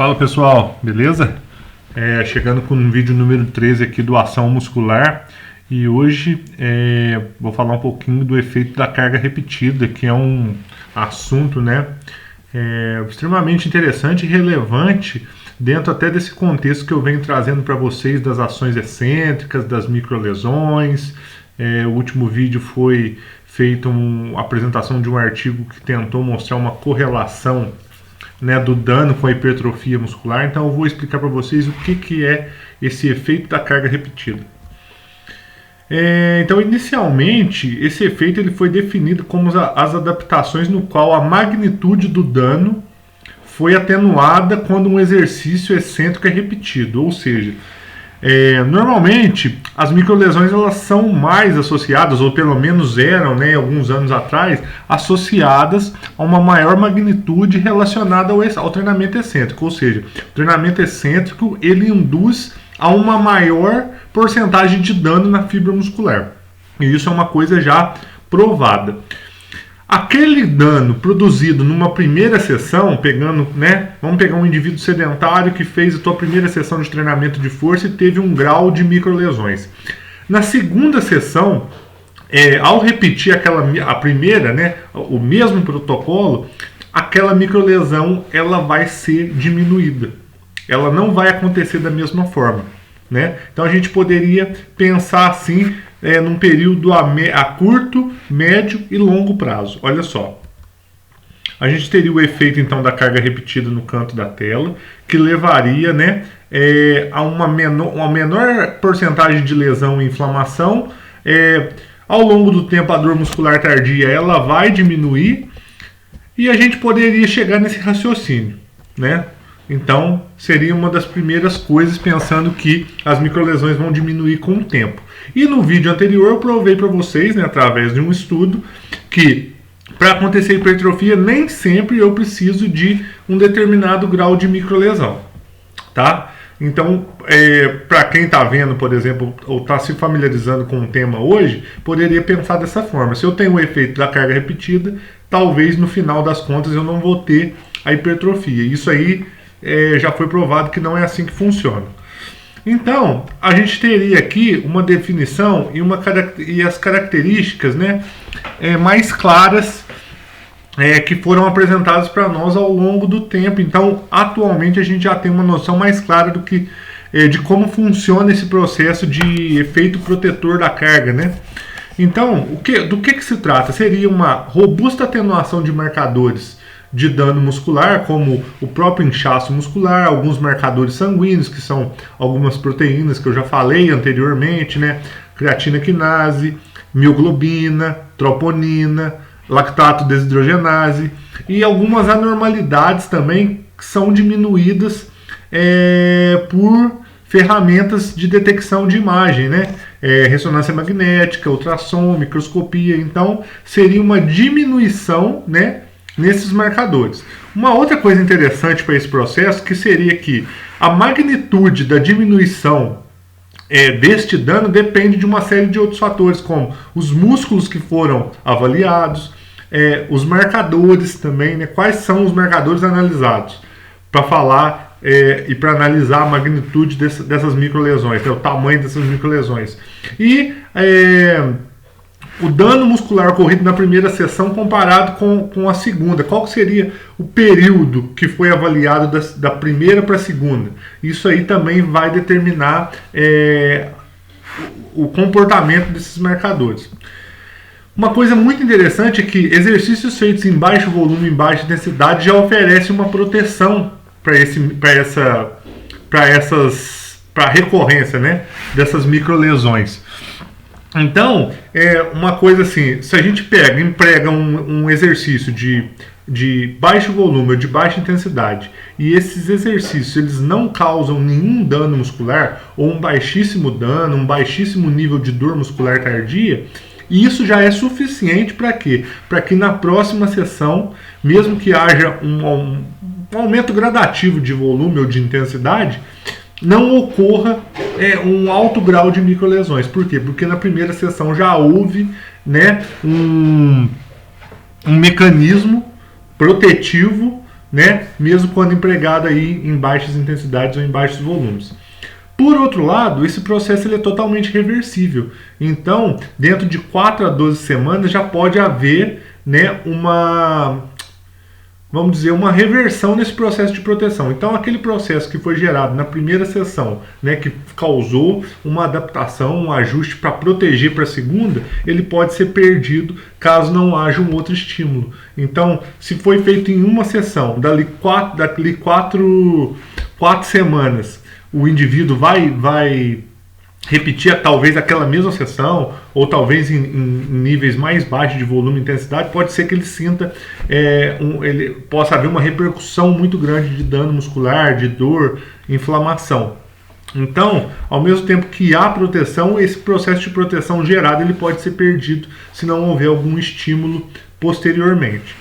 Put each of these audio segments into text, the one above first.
Fala pessoal, beleza? Chegando com um vídeo número 13 aqui do Ação Muscular, e hoje vou falar um pouquinho do efeito da carga repetida, que é um assunto extremamente interessante e relevante dentro até desse contexto que eu venho trazendo para vocês das ações excêntricas, das microlesões. O último vídeo foi feito a apresentação de um artigo que tentou mostrar uma correlação do dano com a hipertrofia muscular. Então eu vou explicar para vocês o que é esse efeito da carga repetida. Então inicialmente esse efeito ele foi definido como as adaptações no qual a magnitude do dano foi atenuada quando um exercício excêntrico é repetido, ou seja, normalmente as microlesões elas são mais associadas, ou pelo menos eram, alguns anos atrás, associadas a uma maior magnitude relacionada ao treinamento excêntrico, ou seja, o treinamento excêntrico ele induz a uma maior porcentagem de dano na fibra muscular, e isso é uma coisa já provada. Aquele dano produzido numa primeira sessão, vamos pegar um indivíduo sedentário que fez a sua primeira sessão de treinamento de força e teve um grau de microlesões. Na segunda sessão, ao repetir a primeira, o mesmo protocolo, aquela microlesão ela vai ser diminuída. Ela não vai acontecer da mesma forma. Então a gente poderia pensar assim, num período a curto, médio e longo prazo. Olha só, a gente teria o efeito então da carga repetida no canto da tela, que levaria a uma menor porcentagem de lesão e inflamação. Ao longo do tempo a dor muscular tardia ela vai diminuir e a gente poderia chegar nesse raciocínio, Então, seria uma das primeiras coisas, pensando que as microlesões vão diminuir com o tempo. E no vídeo anterior eu provei para vocês, através de um estudo, que para acontecer hipertrofia nem sempre eu preciso de um determinado grau de microlesão, tá? Então, para quem está vendo, por exemplo, ou está se familiarizando com o tema hoje, poderia pensar dessa forma. Se eu tenho o efeito da carga repetida, talvez no final das contas eu não vou ter a hipertrofia. Isso aí já foi provado que não é assim que funciona. Então, a gente teria aqui uma definição e as características mais claras que foram apresentadas para nós ao longo do tempo. Então, atualmente a gente já tem uma noção mais clara de como funciona esse processo de efeito protetor da carga, Então, do que se trata? Seria uma robusta atenuação de marcadores de dano muscular, como o próprio inchaço muscular, alguns marcadores sanguíneos, que são algumas proteínas que eu já falei anteriormente, creatina quinase, mioglobina, troponina, lactato desidrogenase, e algumas anormalidades também que são diminuídas por ferramentas de detecção de imagem, ressonância magnética, ultrassom, microscopia. Então seria uma diminuição, nesses marcadores. Uma outra coisa interessante para esse processo que seria que a magnitude da diminuição deste dano depende de uma série de outros fatores, como os músculos que foram avaliados, os marcadores também, quais são os marcadores analisados, para falar e para analisar a magnitude dessas microlesões, o tamanho dessas microlesões. E o dano muscular ocorrido na primeira sessão comparado com a segunda. Qual seria o período que foi avaliado da primeira para a segunda? Isso aí também vai determinar o comportamento desses marcadores. Uma coisa muito interessante é que exercícios feitos em baixo volume e em baixa intensidade já oferecem uma proteção para a recorrência dessas microlesões. Então, uma coisa assim, se a gente emprega um exercício de baixo volume ou de baixa intensidade, e esses exercícios eles não causam nenhum dano muscular, ou um baixíssimo dano, um baixíssimo nível de dor muscular tardia, isso já é suficiente para quê? Para que na próxima sessão, mesmo que haja um aumento gradativo de volume ou de intensidade, não ocorra um alto grau de microlesões. Por quê? Porque na primeira sessão já houve um mecanismo protetivo né? Mesmo quando empregado aí em baixas intensidades ou em baixos volumes. Por outro lado, esse processo ele é totalmente reversível. Então, dentro de 4 a 12 semanas já pode haver, né, vamos dizer, uma reversão nesse processo de proteção. Então, aquele processo que foi gerado na primeira sessão, né, que causou uma adaptação, um ajuste para proteger para a segunda, ele pode ser perdido caso não haja um outro estímulo. Então, se foi feito em uma sessão, dali quatro semanas, o indivíduo vai repetir talvez aquela mesma sessão, ou talvez em níveis mais baixos de volume e intensidade, pode ser que ele sinta, ele possa haver uma repercussão muito grande de dano muscular, de dor, inflamação. Então, ao mesmo tempo que há proteção, esse processo de proteção gerado ele pode ser perdido se não houver algum estímulo posteriormente.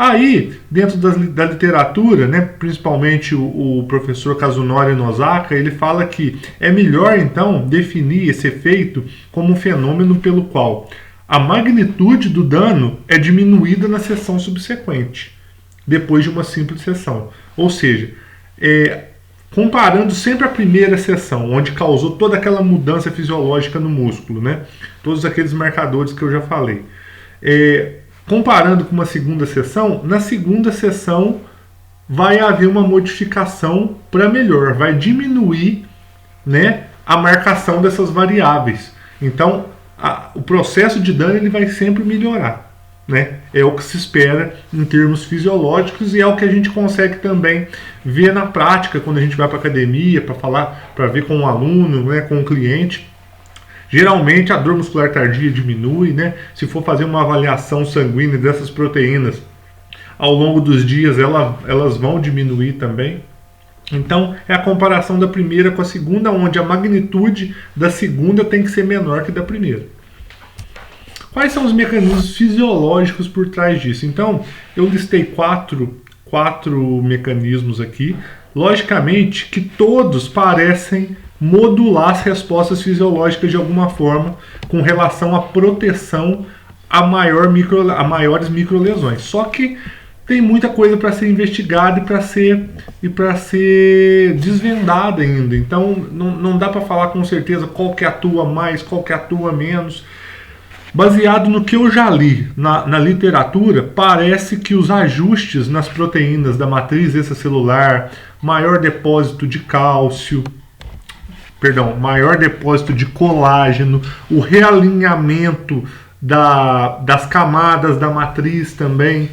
Aí, dentro da literatura, né, principalmente o professor Kazunori Nozaka, ele fala que é melhor, então, definir esse efeito como um fenômeno pelo qual a magnitude do dano é diminuída na sessão subsequente, depois de uma simples sessão. Ou seja, comparando sempre a primeira sessão, onde causou toda aquela mudança fisiológica no músculo, né, todos aqueles marcadores que eu já falei. Comparando com uma segunda sessão, na segunda sessão vai haver uma modificação para melhor, vai diminuir, né, a marcação dessas variáveis. Então, o processo de dano ele vai sempre melhorar, né? É o que se espera em termos fisiológicos e é o que a gente consegue também ver na prática quando a gente vai para a academia para falar, para ver com um aluno, né, com um cliente. Geralmente a dor muscular tardia diminui, né? Se for fazer uma avaliação sanguínea dessas proteínas, ao longo dos dias elas vão diminuir também. Então é a comparação da primeira com a segunda, onde a magnitude da segunda tem que ser menor que da primeira. Quais são os mecanismos fisiológicos por trás disso? Então eu listei quatro mecanismos aqui. Logicamente que todos parecem modular as respostas fisiológicas de alguma forma com relação à proteção a maiores microlesões. Só que tem muita coisa para ser investigada e para ser desvendada ainda. Então não dá para falar com certeza qual que atua mais, qual que atua menos. Baseado no que eu já li na literatura, parece que os ajustes nas proteínas da matriz extracelular, maior depósito de cálcio, maior depósito de colágeno, o realinhamento das camadas da matriz também,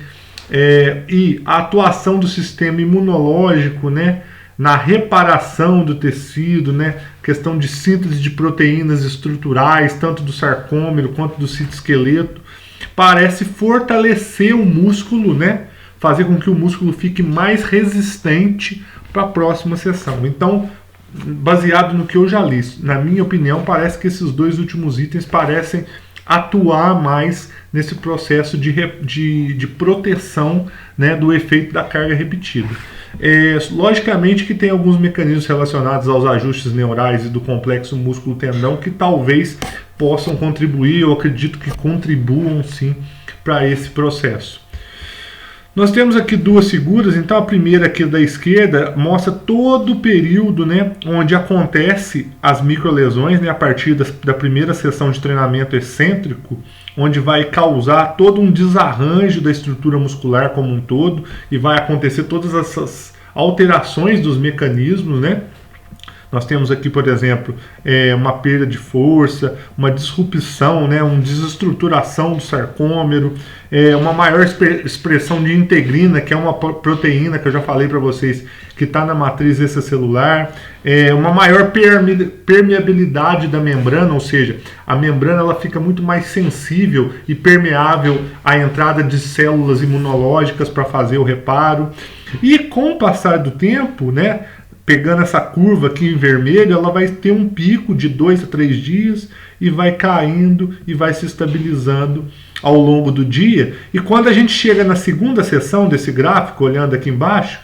e a atuação do sistema imunológico, né, na reparação do tecido, né, questão de síntese de proteínas estruturais, tanto do sarcômero quanto do citoesqueleto, parece fortalecer o músculo, né, fazer com que o músculo fique mais resistente para a próxima sessão. Então, baseado no que eu já li, na minha opinião, parece que esses dois últimos itens parecem atuar mais nesse processo de proteção, né, do efeito da carga repetida. Logicamente que tem alguns mecanismos relacionados aos ajustes neurais e do complexo músculo-tendão que talvez possam contribuir, eu acredito que contribuam sim para esse processo. Nós temos aqui duas figuras, então a primeira aqui da esquerda mostra todo o período, né, onde acontece as microlesões, né, a partir da primeira sessão de treinamento excêntrico, onde vai causar todo um desarranjo da estrutura muscular como um todo e vai acontecer todas essas alterações dos mecanismos, né? Nós temos aqui, por exemplo, uma perda de força, uma disrupção, né, uma desestruturação do sarcômero, uma maior expressão de integrina, que é uma proteína que eu já falei para vocês, que está na matriz extracelular, uma maior permeabilidade da membrana, ou seja, a membrana ela fica muito mais sensível e permeável à entrada de células imunológicas para fazer o reparo. E com o passar do tempo, né, pegando essa curva aqui em vermelho, ela vai ter um pico de 2 a 3 dias e vai caindo e vai se estabilizando ao longo do dia. E quando a gente chega na segunda seção desse gráfico, olhando aqui embaixo,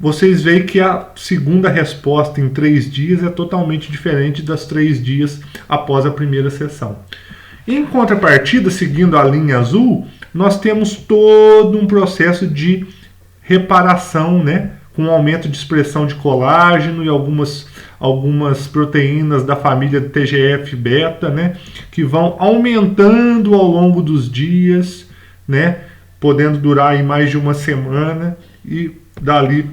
vocês veem que a segunda resposta em 3 dias é totalmente diferente das 3 dias após a primeira sessão. Em contrapartida, seguindo a linha azul, nós temos todo um processo de reparação, né, com aumento de expressão de colágeno e algumas proteínas da família TGF-beta, né, que vão aumentando ao longo dos dias, né, podendo durar aí mais de uma semana, e dali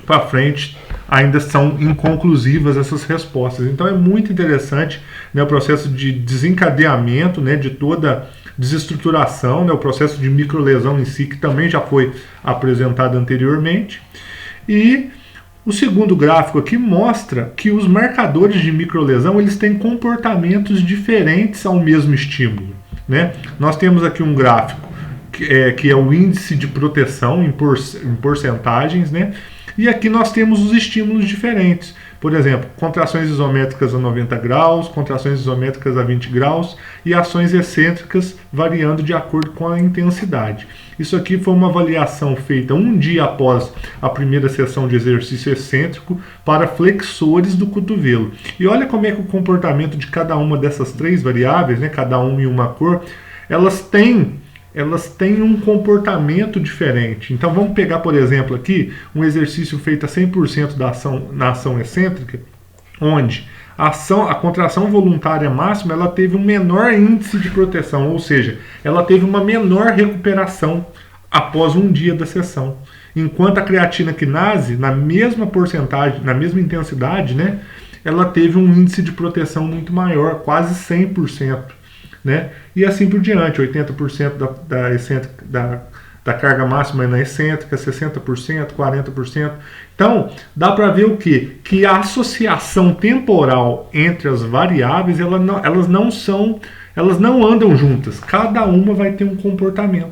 para frente ainda são inconclusivas essas respostas. Então é muito interessante, né, o processo de desencadeamento, né, de toda desestruturação, né, o processo de microlesão em si, que também já foi apresentado anteriormente. E o segundo gráfico aqui mostra que os marcadores de microlesão, eles têm comportamentos diferentes ao mesmo estímulo, né? Nós temos aqui um gráfico que é o índice de proteção em porcentagens, né? E aqui nós temos os estímulos diferentes. Por exemplo, contrações isométricas a 90 graus, contrações isométricas a 20 graus e ações excêntricas variando de acordo com a intensidade. Isso aqui foi uma avaliação feita um dia após a primeira sessão de exercício excêntrico para flexores do cotovelo. E olha como é que o comportamento de cada uma dessas três variáveis, né, cada uma em uma cor, elas têm um comportamento diferente. Então vamos pegar, por exemplo, aqui um exercício feito a 100% na ação excêntrica, onde a contração voluntária máxima ela teve um menor índice de proteção, ou seja, ela teve uma menor recuperação após um dia da sessão. Enquanto a creatina quinase, na mesma porcentagem, na mesma intensidade, né, ela teve um índice de proteção muito maior, quase 100%. Né? E assim por diante, 80% da carga máxima na excêntrica, 60%, 40%. Então, dá para ver o quê? Que a associação temporal entre as variáveis, elas não andam juntas. Cada uma vai ter um comportamento.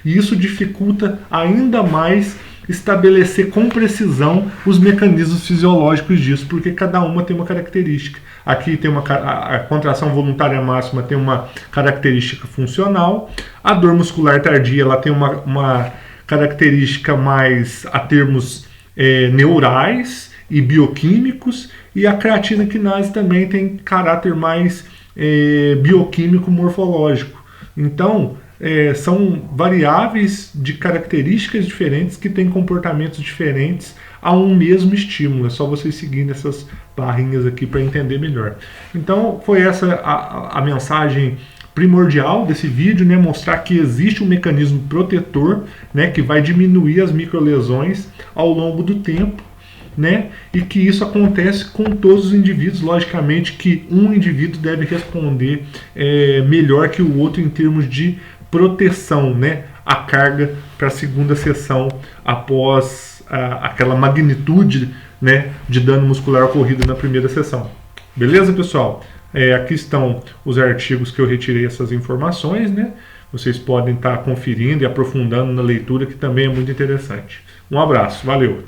E isso dificulta ainda mais estabelecer com precisão os mecanismos fisiológicos disso, porque cada uma tem uma característica. Aqui tem a contração voluntária máxima tem uma característica funcional, a dor muscular tardia ela tem uma característica mais a termos neurais e bioquímicos, e a creatina quinase também tem caráter mais bioquímico morfológico. Então, são variáveis de características diferentes que têm comportamentos diferentes a um mesmo estímulo. É só vocês seguirem essas barrinhas aqui para entender melhor. Então foi essa a mensagem primordial desse vídeo, né? Mostrar que existe um mecanismo protetor, né, que vai diminuir as microlesões ao longo do tempo, né? E que isso acontece com todos os indivíduos. Logicamente que um indivíduo deve responder melhor que o outro em termos de proteção, né, a carga para a segunda sessão após aquela magnitude, né, de dano muscular ocorrido na primeira sessão. Beleza, pessoal? Aqui estão os artigos que eu retirei essas informações, né? Vocês podem estar conferindo e aprofundando na leitura, que também é muito interessante. Um abraço, valeu!